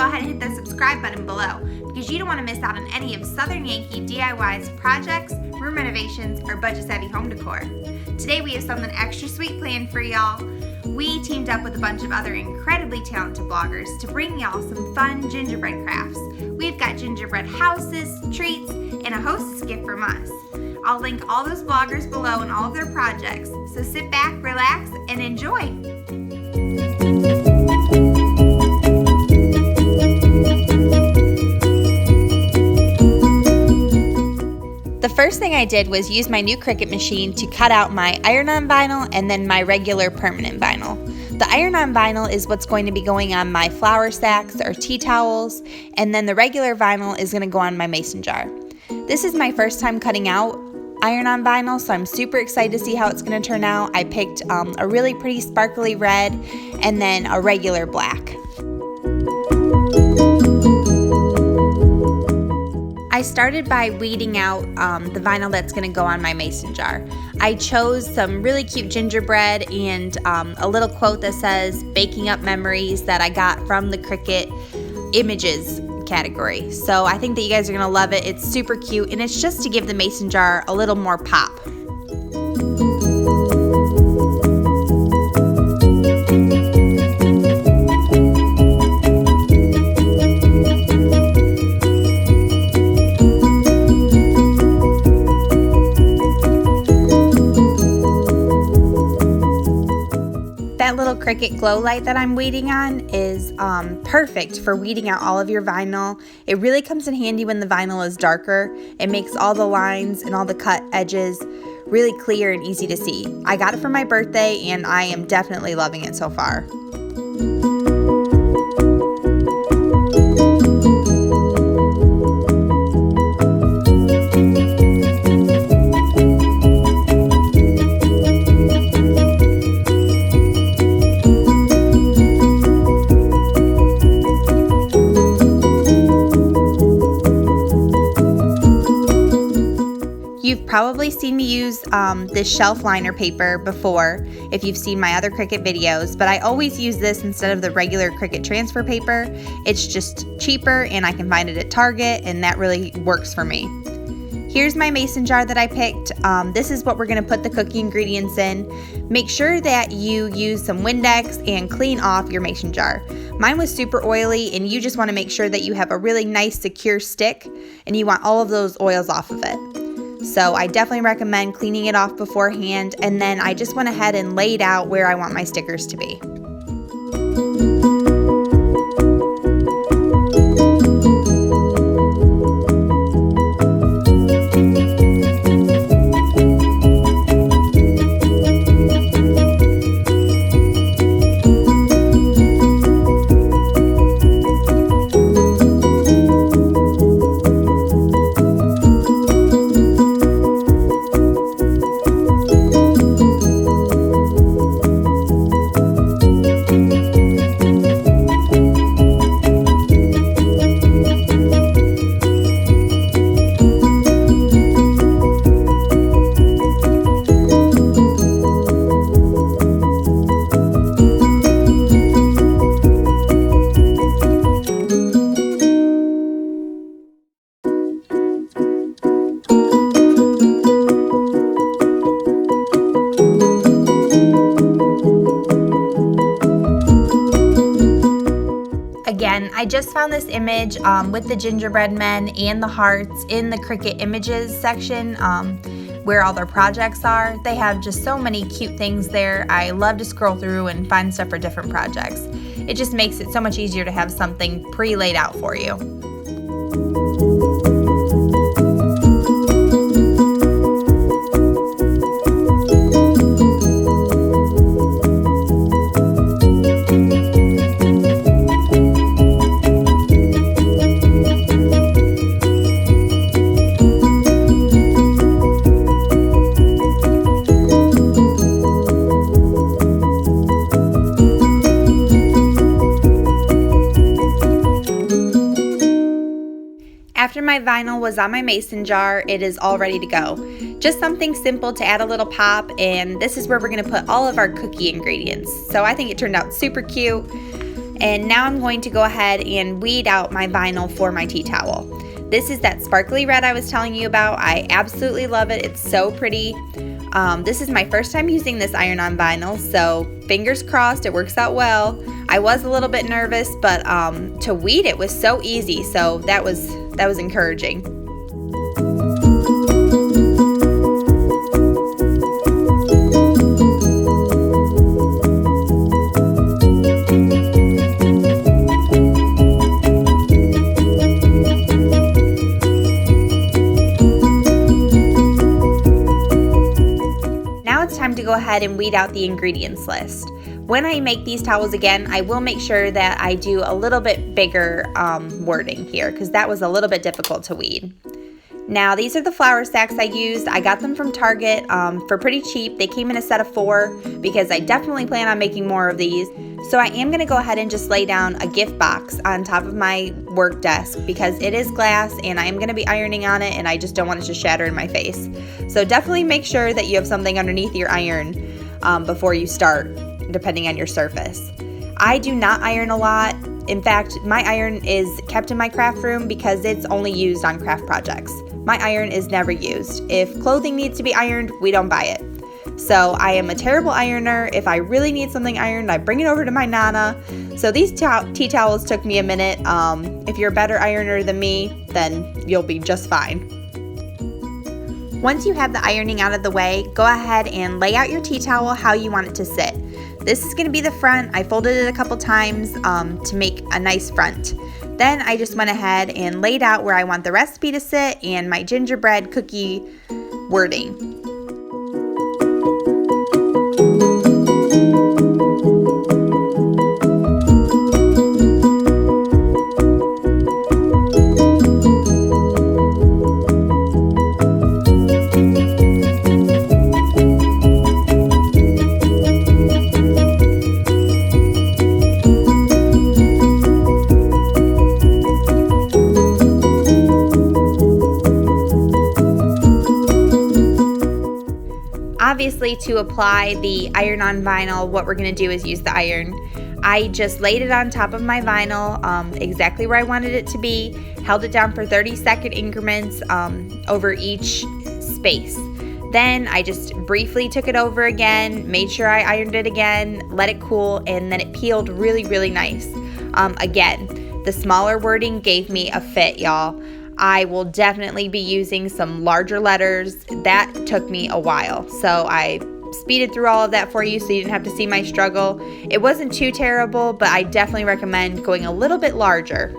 go ahead and hit the subscribe button below because you don't want to miss out on any of Southern Yankee DIY's projects, room renovations, or budget-savvy home decor. Today we have something extra sweet planned for y'all. We teamed up with a bunch of other incredibly talented bloggers to bring y'all some fun gingerbread crafts. We've got gingerbread houses, treats, and a hostess gift from us. I'll link all those bloggers below and all of their projects, so sit back, relax, and enjoy. The first thing I did was use my new Cricut machine to cut out my iron-on vinyl and then my regular permanent vinyl. The iron-on vinyl is what's going to be going on my flour sacks or tea towels, and then the regular vinyl is going to go on my mason jar. This is my first time cutting out iron-on vinyl, so I'm super excited to see how it's going to turn out. I picked a really pretty sparkly red and then a regular black. I started by weeding out the vinyl that's going to go on my mason jar. I chose some really cute gingerbread and a little quote that says "baking up memories" that I got from the Cricut images category. So I think that you guys are going to love it. It's super cute, and it's just to give the mason jar a little more pop. That little Cricut glow light that I'm weeding on is perfect for weeding out all of your vinyl. It really comes in handy when the vinyl is darker. It makes all the lines and all the cut edges really clear and easy to see. I got it for my birthday and I am definitely loving it so far. You've probably seen me use this shelf liner paper before if you've seen my other Cricut videos, but I always use this instead of the regular Cricut transfer paper. It's just cheaper and I can find it at Target, and that really works for me. Here's my mason jar that I picked. This is what we're going to put the cookie ingredients in. Make sure that you use some Windex and clean off your mason jar. Mine was super oily, and you just want to make sure that you have a really nice secure stick and you want all of those oils off of it. So I definitely recommend cleaning it off beforehand, and then I just went ahead and laid out where I want my stickers to be. Again, I just found this image with the gingerbread men and the hearts in the Cricut images section where all their projects are. They have just so many cute things there. I love to scroll through and find stuff for different projects. It just makes it so much easier to have something pre-laid out for you. After my vinyl was on my mason jar, it is all ready to go. Just something simple to add a little pop, and this is where we're going to put all of our cookie ingredients. So I think it turned out super cute. And now I'm going to go ahead and weed out my vinyl for my tea towel. This is that sparkly red I was telling you about. I absolutely love it. It's so pretty. This is my first time using this iron-on vinyl, so fingers crossed it works out well. I was a little bit nervous, but to weed it was so easy, so that was encouraging. Time to go ahead and weed out the ingredients list. When I make these towels again, I will make sure that I do a little bit bigger wording here, because that was a little bit difficult to weed. Now these are the flour sacks I used. I got them from Target for pretty cheap. They came in a set of 4 because I definitely plan on making more of these. So I am going to go ahead and just lay down a gift box on top of my work desk because it is glass and I am going to be ironing on it and I just don't want it to shatter in my face. So definitely make sure that you have something underneath your iron before you start, depending on your surface. I do not iron a lot. In fact, my iron is kept in my craft room because it's only used on craft projects. My iron is never used. If clothing needs to be ironed, we don't buy it. So I am a terrible ironer. If I really need something ironed, I bring it over to my Nana. So these tea towels took me a minute. If you're a better ironer than me, then you'll be just fine. Once you have the ironing out of the way, go ahead and lay out your tea towel how you want it to sit. This is going to be the front. I folded it a couple times to make a nice front. Then I just went ahead and laid out where I want the recipe to sit and my gingerbread cookie wording. Obviously, to apply the iron-on vinyl, what we're going to do is use the iron. I just laid it on top of my vinyl exactly where I wanted it to be, held it down for 30-second increments over each space. Then I just briefly took it over again, made sure I ironed it again, let it cool, and then it peeled really, really nice. Again, the smaller wording gave me a fit, y'all. I will definitely be using some larger letters. That took me a while, so I speeded through all of that for you so you didn't have to see my struggle. It wasn't too terrible, but I definitely recommend going a little bit larger.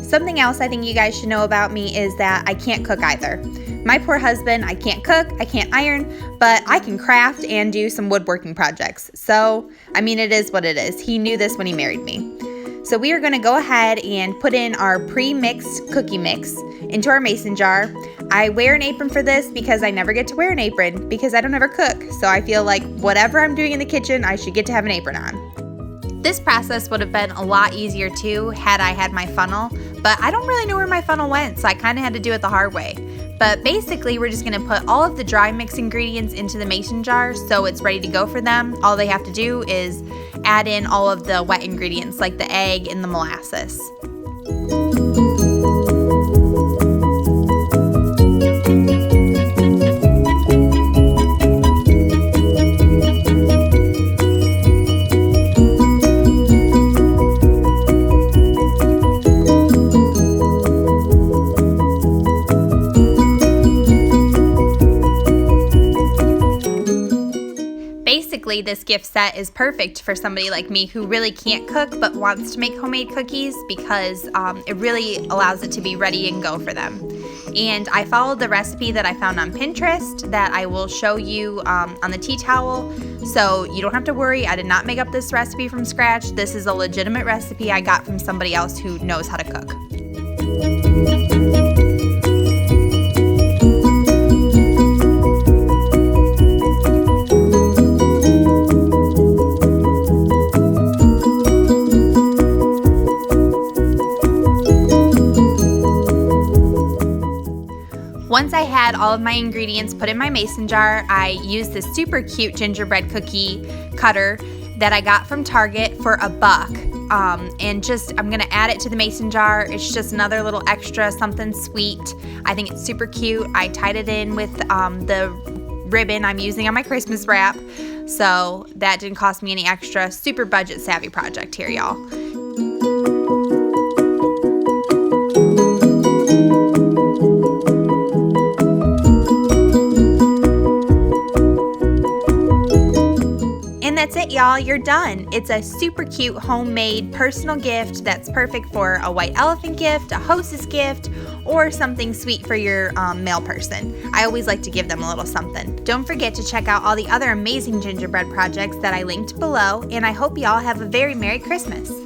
Something else I think you guys should know about me is that I can't cook either. My poor husband, I can't cook, I can't iron, but I can craft and do some woodworking projects. So, I mean, it is what it is. He knew this when he married me. So we are going to go ahead and put in our pre-mixed cookie mix into our mason jar. I wear an apron for this because I never get to wear an apron because I don't ever cook. So I feel like whatever I'm doing in the kitchen, I should get to have an apron on. This process would have been a lot easier too had I had my funnel, but I don't really know where my funnel went, so I kind of had to do it the hard way. But basically, we're just going to put all of the dry mix ingredients into the mason jar so it's ready to go for them. All they have to do is add in all of the wet ingredients like the egg and the molasses. This gift set is perfect for somebody like me who really can't cook but wants to make homemade cookies because it really allows it to be ready and go for them. And I followed the recipe that I found on Pinterest that I will show you on the tea towel. So you don't have to worry, I did not make up this recipe from scratch. This is a legitimate recipe I got from somebody else who knows how to cook. Once I had all of my ingredients put in my mason jar, I used this super cute gingerbread cookie cutter that I got from Target for $1. And I'm gonna add it to the mason jar. It's just another little extra, something sweet. I think it's super cute. I tied it in with the ribbon I'm using on my Christmas wrap. So that didn't cost me any extra. Super budget savvy project here, y'all. And that's it, y'all, you're done. It's a super cute homemade personal gift that's perfect for a white elephant gift, a hostess gift, or something sweet for your male person. I always like to give them a little something. Don't forget to check out all the other amazing gingerbread projects that I linked below, and I hope y'all have a very Merry Christmas.